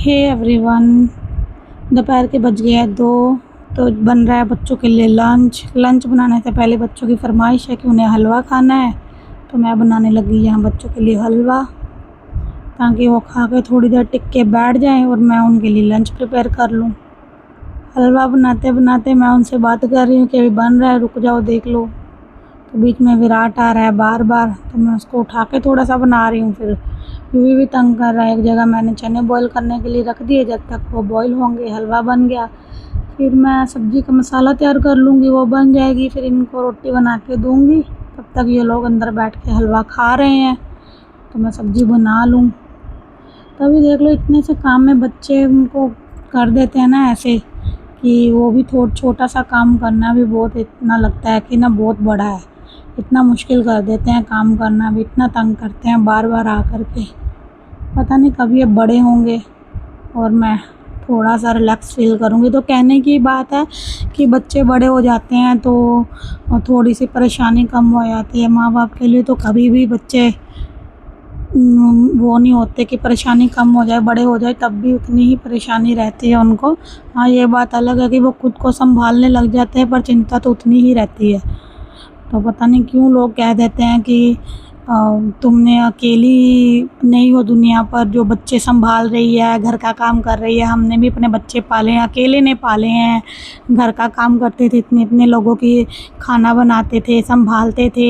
Hey everyone, दोपहर के बज गए हैं 2। तो बन रहा है बच्चों के लिए लंच बनाने से पहले बच्चों की फरमाइश है कि उन्हें हलवा खाना है। तो मैं बनाने लगी यहाँ बच्चों के लिए हलवा, ताकि वो खा के थोड़ी देर टिक के बैठ जाएं और मैं उनके लिए लंच प्रिपेयर कर लूँ। हलवा बनाते बनाते मैं उनसे बात कर रही हूँ कि अभी बन रहा है, रुक जाओ देख लो। तो बीच में विराट आ रहा है बार बार, तो मैं उसको उठा के थोड़ा सा बना रही हूँ। फिर यूवी भी तंग कर रहा है। एक जगह मैंने चने बॉईल करने के लिए रख दिए, जब तक वो बॉईल होंगे हलवा बन गया। फिर मैं सब्ज़ी का मसाला तैयार कर लूँगी, वो बन जाएगी। फिर इनको रोटी बना के दूँगी, तब तक ये लोग अंदर बैठ के हलवा खा रहे हैं तो मैं सब्ज़ी बना लूँ। तभी देख लो इतने से काम में बच्चे उनको कर देते हैं ना ऐसे, कि वो भी छोटा सा काम करना भी बहुत इतना लगता है कि ना बहुत बड़ा है। इतना मुश्किल कर देते हैं काम करना भी, इतना तंग करते हैं बार बार आकर के। पता नहीं कब ये बड़े होंगे और मैं थोड़ा सा रिलैक्स फील करूँगी। तो कहने की बात है कि बच्चे बड़े हो जाते हैं तो थोड़ी सी परेशानी कम हो जाती है माँ बाप के लिए। तो कभी भी बच्चे वो नहीं होते कि परेशानी कम हो जाए, बड़े हो जाए तब भी उतनी ही परेशानी रहती है उनको। हाँ, ये बात अलग है कि वो खुद को संभालने लग जाते हैं, पर चिंता तो उतनी ही रहती है। तो पता नहीं क्यों लोग कह देते हैं कि तुमने अकेली नहीं हो दुनिया पर जो बच्चे संभाल रही है, घर का काम कर रही है। हमने भी अपने बच्चे पाले हैं, अकेले ने पाले हैं। घर का काम करते थे, इतने इतने लोगों की खाना बनाते थे, संभालते थे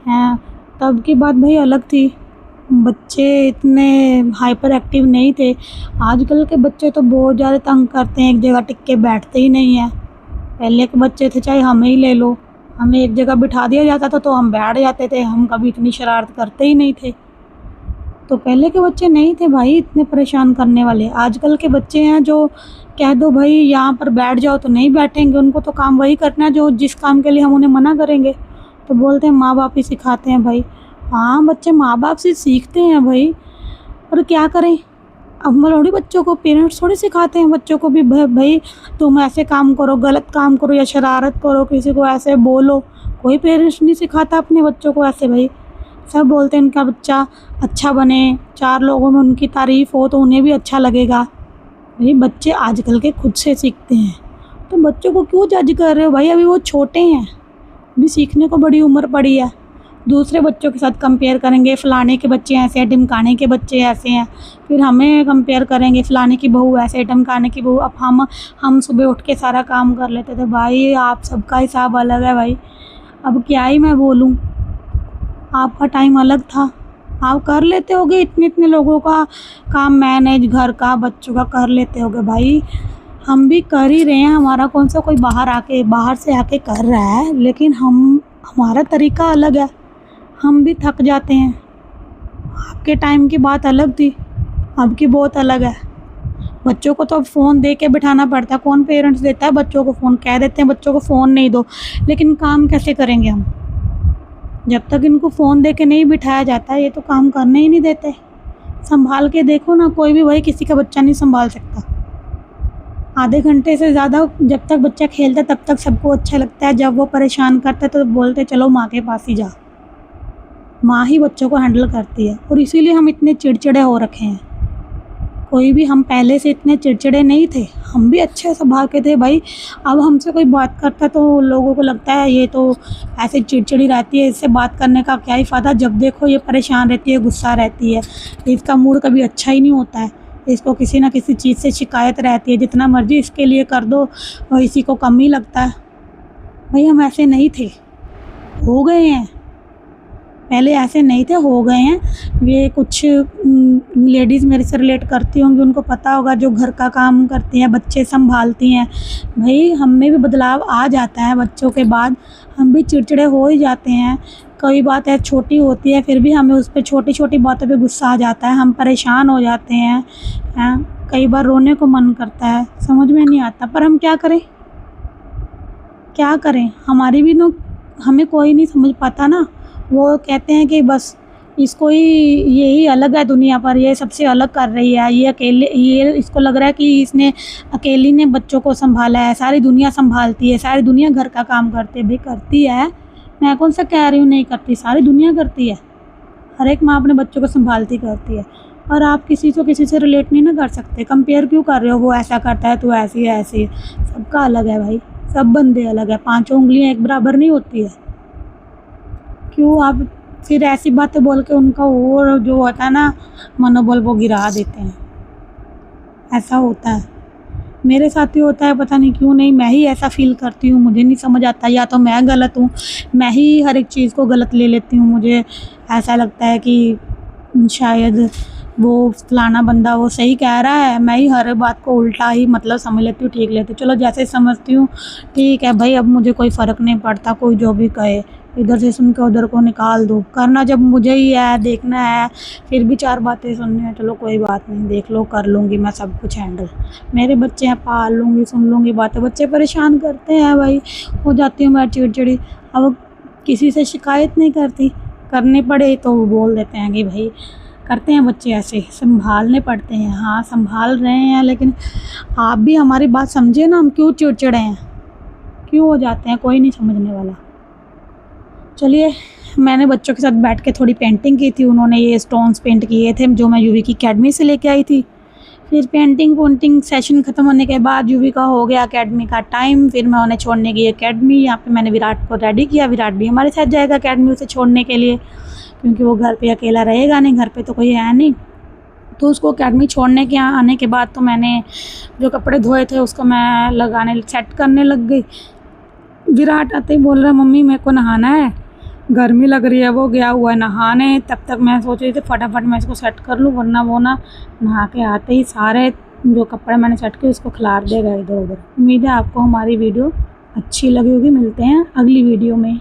हैं। तब की बात भाई अलग थी, बच्चे इतने हाइपर एक्टिव नहीं थे। आजकल के बच्चे तो बहुत ज़्यादा तंग करते हैं, एक जगह टिक के बैठते ही नहीं हैं। पहले के बच्चे थे, चाहे हमें ही ले लो, हमें एक जगह बिठा दिया जाता था तो हम बैठ जाते थे, हम कभी इतनी शरारत करते ही नहीं थे। तो पहले के बच्चे नहीं थे भाई इतने परेशान करने वाले। आजकल के बच्चे हैं जो कह दो भाई यहाँ पर बैठ जाओ तो नहीं बैठेंगे, उनको तो काम वही करना है जो जिस काम के लिए हम उन्हें मना करेंगे। तो बोलते हैं माँ बाप ही सिखाते हैं भाई। हाँ, बच्चे माँ बाप से सीखते हैं भाई, और क्या करें। अब थोड़ी बच्चों को पेरेंट्स थोड़ी सिखाते हैं बच्चों को भी भाई तुम ऐसे काम करो, गलत काम करो या शरारत करो, किसी को ऐसे बोलो। कोई पेरेंट्स नहीं सिखाता अपने बच्चों को ऐसे भाई। सब बोलते हैं इनका बच्चा अच्छा बने, 4 लोगों में उनकी तारीफ़ हो तो उन्हें भी अच्छा लगेगा। भाई बच्चे आजकल के खुद से सीखते हैं, तो बच्चों को क्यों जज कर रहे हो भाई। अभी वो छोटे हैं, अभी सीखने को बड़ी उम्र पड़ी है। दूसरे बच्चों के साथ कंपेयर करेंगे, फ़लाने के बच्चे ऐसे हैं, ढिमकाने के बच्चे ऐसे हैं। फिर हमें कंपेयर करेंगे, फ़लाने की बहू ऐसे, ढिमकाने की बहू। अब हम सुबह उठ के सारा काम कर लेते थे भाई, आप सबका हिसाब अलग है भाई। अब क्या ही मैं बोलूँ, आपका टाइम अलग था, आप कर लेते होगे इतने इतने लोगों का काम मैनेज, घर का बच्चों का कर लेते होगे भाई। हम भी कर ही रहे हैं, हमारा कौन सा कोई बाहर से आके कर रहा है, लेकिन हमारा तरीका अलग है, हम भी थक जाते हैं। आपके टाइम की बात अलग थी, अब की बहुत अलग है। बच्चों को तो अब फ़ोन दे के बिठाना पड़ता है। कौन पेरेंट्स देता है बच्चों को फ़ोन, कह देते हैं बच्चों को फ़ोन नहीं दो, लेकिन काम कैसे करेंगे हम जब तक इनको फ़ोन दे के नहीं बिठाया जाता है। ये तो काम करने ही नहीं देते। संभाल के देखो ना, कोई भी भाई किसी का बच्चा नहीं संभाल सकता। आधे घंटे से ज़्यादा जब तक बच्चा खेलता है तब तक सबको अच्छा लगता है, जब वो परेशान करता है तो बोलते चलो माँ के पास ही जा। माँ ही बच्चों को हैंडल करती है, और इसीलिए हम इतने चिड़चिड़े हो रखे हैं। कोई भी हम पहले से इतने चिड़चिड़े नहीं थे, हम भी अच्छे स्वभाव के थे भाई। अब हमसे कोई बात करता तो लोगों को लगता है ये तो ऐसे चिड़चिड़ी रहती है, इससे बात करने का क्या ही फ़ायदा। जब देखो ये परेशान रहती है, गुस्सा रहती है, इसका मूड कभी अच्छा ही नहीं होता है। इसको किसी ना किसी चीज़ से शिकायत रहती है, जितना मर्ज़ी इसके लिए कर दो और इसी को कम ही लगता है। भाई हम ऐसे नहीं थे, हो गए हैं। पहले ऐसे नहीं थे, हो गए हैं। ये कुछ लेडीज़ मेरे से रिलेट करती होंगी, उनको पता होगा, जो घर का काम करती हैं, बच्चे संभालती हैं। भाई हम में भी बदलाव आ जाता है बच्चों के बाद, हम भी चिड़चिड़े हो ही जाते हैं। कोई बात है छोटी होती है, फिर भी हमें उस पर छोटी छोटी बातों पे गुस्सा आ जाता है, हम परेशान हो जाते हैं। कई बार रोने को मन करता है, समझ में नहीं आता, पर हम क्या करें, क्या करें। हमारी भी तो हमें कोई नहीं समझ पाता ना। वो कहते हैं कि बस इसको ही, यही अलग है दुनिया पर, ये सबसे अलग कर रही है, ये अकेले, ये इसको लग रहा है कि इसने अकेली ने बच्चों को संभाला है, सारी दुनिया संभालती है, सारी दुनिया घर का काम करती है। भाई करती है, मैं कौन सा कह रही हूँ नहीं करती, सारी दुनिया करती है। हर एक माँ अपने बच्चों को संभालती करती है। और आप किसी से रिलेट नहीं ना कर सकते, कंपेयर क्यों कर रहे हो, वो ऐसा करता है तो ऐसी है ऐसी है। सबका अलग है भाई, सब बंदे अलग है, पांचों उंगलियां एक बराबर नहीं होती है। क्यों आप फिर ऐसी बातें बोल के उनका और जो होता है ना मनोबल वो गिरा देते हैं। ऐसा होता है, मेरे साथ ही होता है, पता नहीं क्यों, नहीं मैं ही ऐसा फ़ील करती हूँ, मुझे नहीं समझ आता, या तो मैं गलत हूँ, मैं ही हर एक चीज़ को गलत ले लेती हूँ। मुझे ऐसा लगता है कि शायद वो फलाना बंदा वो सही कह रहा है, मैं ही हर बात को उल्टा ही मतलब समझ लेती हूँ, ठीक लेती हूँ। चलो जैसे समझती हूँ ठीक है भाई, अब मुझे कोई फ़र्क नहीं पड़ता, कोई जो भी कहे, इधर से सुन के उधर को निकाल दो। करना जब मुझे ही है, देखना है, फिर भी चार बातें सुननी है, चलो कोई बात नहीं, देख लो, कर लूँगी मैं सब कुछ हैंडल। मेरे बच्चे हैं, पाल लूँगी, सुन लूँगी बातें। बच्चे परेशान करते हैं भाई, हो जाती हूँ मैं चिड़चिड़ी। अब किसी से शिकायत नहीं करती, करनी पड़े तो वो बोल देते हैं कि भाई करते हैं बच्चे ऐसे, संभालने पड़ते हैं। हाँ संभाल रहे हैं, लेकिन आप भी हमारी बात समझिए ना, हम क्यों चिड़चिड़े हैं, क्यों हो जाते हैं, कोई नहीं समझने वाला। चलिए, मैंने बच्चों के साथ बैठ के थोड़ी पेंटिंग की थी, उन्होंने ये स्टोन्स पेंट किए थे जो मैं यूवी की अकेडमी से लेके आई थी। फिर पेंटिंग सेशन ख़त्म होने के बाद यूवी का हो गया अकेडमी का टाइम, फिर मैं उन्हें छोड़ने गई अकेडमी। यहाँ पे मैंने विराट को रेडी किया, विराट भी हमारे साथ जाएगा अकेडमी उसे छोड़ने के लिए, क्योंकि वो घर पे अकेला रहेगा नहीं, घर पे तो कोई है नहीं। तो उसको अकेडमी छोड़ने के आने के बाद तो मैंने जो कपड़े धोए थे उसको मैं लगाने सेट करने लग गई। विराट आते ही बोल रहा है मम्मी मेरे को नहाना है, गर्मी लग रही है, वो गया हुआ है नहाने। तब तक मैं सोच रही थी फटाफट मैं इसको सेट कर लूँ, वरना वो ना नहा के आते ही सारे जो कपड़े मैंने सेट किए उसको खिलार देगा इधर उधर। उम्मीद है आपको हमारी वीडियो अच्छी लगी होगी। मिलते हैं अगली वीडियो में।